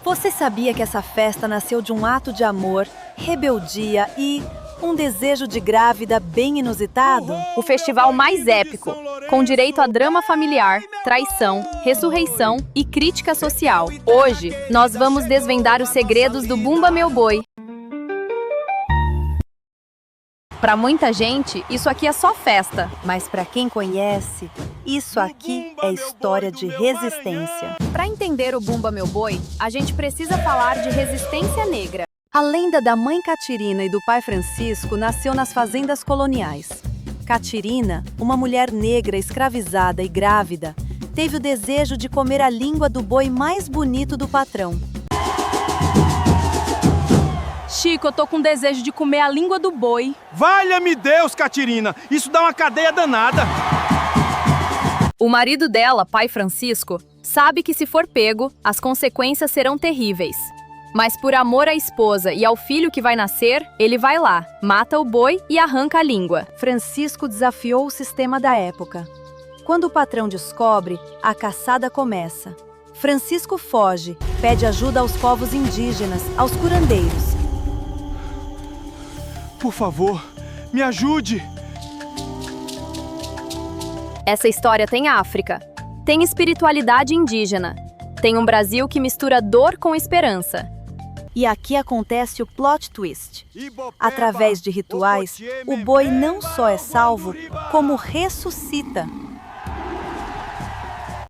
Você sabia que essa festa nasceu de um ato de amor, rebeldia e um desejo de grávida bem inusitado? O festival mais épico, com direito a drama familiar, traição, ressurreição e crítica social. Hoje, nós vamos desvendar os segredos do Bumba Meu Boi. Para muita gente, isso aqui é só festa. Mas para quem conhece, isso aqui é história de resistência. Para entender o Bumba Meu Boi, a gente precisa falar de resistência negra. A lenda da mãe Catirina e do pai Francisco nasceu nas fazendas coloniais. Catirina, uma mulher negra escravizada e grávida, teve o desejo de comer a língua do boi mais bonito do patrão. Chico, eu tô com desejo de comer a língua do boi. Valha-me Deus, Catirina! Isso dá uma cadeia danada! O marido dela, pai Francisco, sabe que se for pego, as consequências serão terríveis. Mas por amor à esposa e ao filho que vai nascer, ele vai lá, mata o boi e arranca a língua. Francisco desafiou o sistema da época. Quando o patrão descobre, a caçada começa. Francisco foge, pede ajuda aos povos indígenas, aos curandeiros. Por favor, me ajude! Essa história tem África, tem espiritualidade indígena, tem um Brasil que mistura dor com esperança. E aqui acontece o plot twist. Através de rituais, o boi não só é salvo, como ressuscita.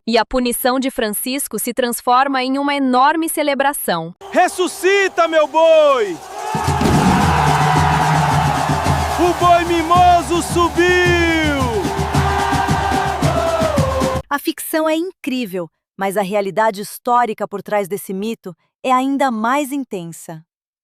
E a punição de Francisco se transforma em uma enorme celebração. Ressuscita, meu boi! O boi mimoso subiu! A ficção é incrível, mas a realidade histórica por trás desse mito é ainda mais intensa.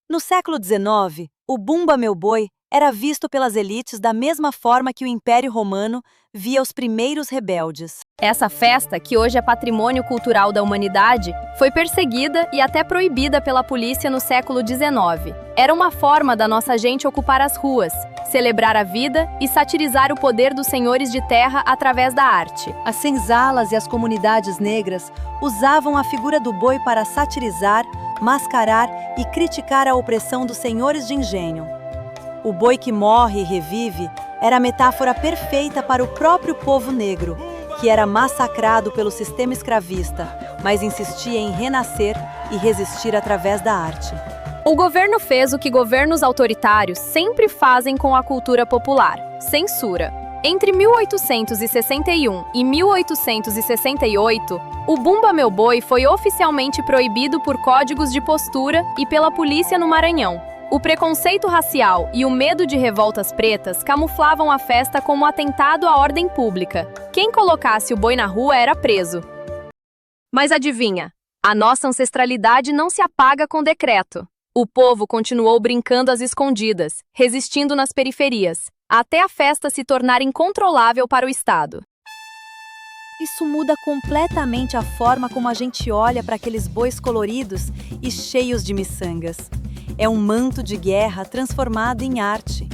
No século XIX, o Bumba Meu Boi era visto pelas elites da mesma forma que o Império Romano via os primeiros rebeldes. Essa festa, que hoje é patrimônio cultural da humanidade, foi perseguida e até proibida pela polícia no século XIX. Era uma forma da nossa gente ocupar as ruas, celebrar a vida e satirizar o poder dos senhores de terra através da arte. As senzalas e as comunidades negras usavam a figura do boi para satirizar, mascarar e criticar a opressão dos senhores de engenho. O boi que morre e revive era a metáfora perfeita para o próprio povo negro, que era massacrado pelo sistema escravista, mas insistia em renascer e resistir através da arte. O governo fez o que governos autoritários sempre fazem com a cultura popular: censura. Entre 1861 e 1868, o Bumba Meu Boi foi oficialmente proibido por códigos de postura e pela polícia no Maranhão. O preconceito racial e o medo de revoltas pretas camuflavam a festa como atentado à ordem pública. Quem colocasse o boi na rua era preso. Mas adivinha, a nossa ancestralidade não se apaga com decreto. O povo continuou brincando às escondidas, resistindo nas periferias, até a festa se tornar incontrolável para o Estado. Isso muda completamente a forma como a gente olha para aqueles bois coloridos e cheios de miçangas. É um manto de guerra transformado em arte.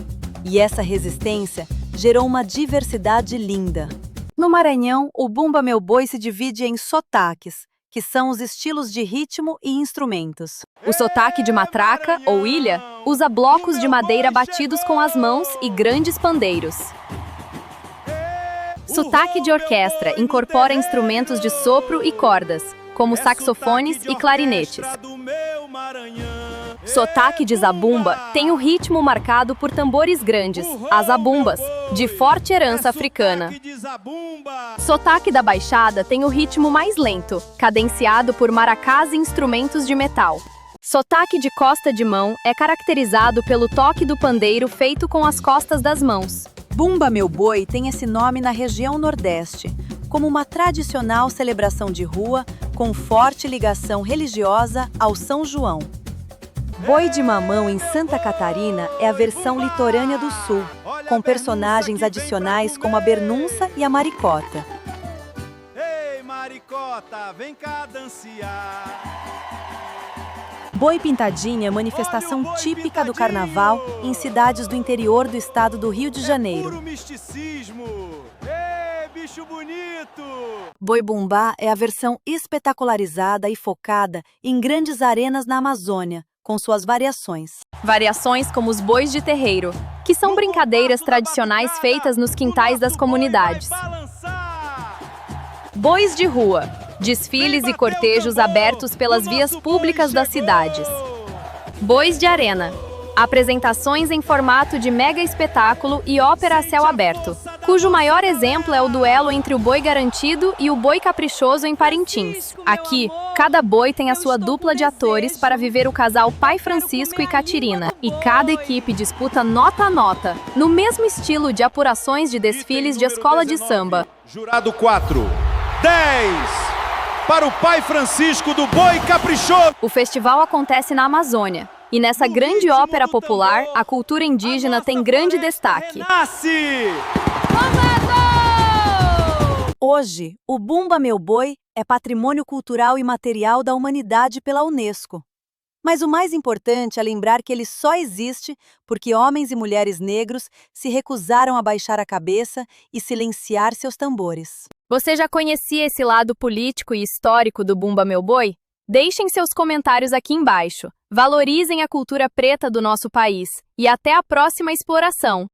E essa resistência gerou uma diversidade linda. No Maranhão, o Bumba Meu Boi se divide em sotaques, que são os estilos de ritmo e instrumentos. O sotaque de matraca, ou ilha, usa blocos de madeira batidos com as mãos e grandes pandeiros. Sotaque de orquestra incorpora instrumentos de sopro e cordas, como saxofones e clarinetes. Sotaque de zabumba tem o ritmo marcado por tambores grandes, as zabumbas, de forte herança africana. Sotaque da Baixada tem o ritmo mais lento, cadenciado por maracás e instrumentos de metal. Sotaque de costa de mão é caracterizado pelo toque do pandeiro feito com as costas das mãos. Bumba Meu Boi tem esse nome na região Nordeste, como uma tradicional celebração de rua com forte ligação religiosa ao São João. Boi de Mamão em Santa Catarina é a versão litorânea do Sul, com personagens adicionais como a Bernunça e a Maricota. Ei, Maricota, vem cá dançar. Boi Pintadinha é manifestação típica do carnaval em cidades do interior do estado do Rio de Janeiro. bicho bonito! Boi bumbá é a versão espetacularizada e focada em grandes arenas na Amazônia, com suas variações. Variações como os bois de terreiro, que são brincadeiras tradicionais feitas nos quintais das comunidades. Bois de rua, desfiles e cortejos abertos pelas vias públicas das cidades. Bois de arena, apresentações em formato de mega espetáculo e ópera a céu aberto, cujo maior exemplo é o duelo entre o boi garantido e o boi caprichoso em Parintins. Aqui, cada boi tem a sua dupla de atores para viver o casal Pai Francisco e Catirina, e cada equipe disputa nota a nota, no mesmo estilo de apurações de desfiles de escola de samba. Jurado 4, 10 para o Pai Francisco do Boi Caprichoso. O festival acontece na Amazônia, e nessa grande ópera popular, a cultura indígena tem grande destaque. Nasce! Hoje, o Bumba Meu Boi é patrimônio cultural e material da humanidade pela Unesco. Mas o mais importante é lembrar que ele só existe porque homens e mulheres negros se recusaram a baixar a cabeça e silenciar seus tambores. Você já conhecia esse lado político e histórico do Bumba Meu Boi? Deixem seus comentários aqui embaixo. Valorizem a cultura preta do nosso país. E até a próxima exploração!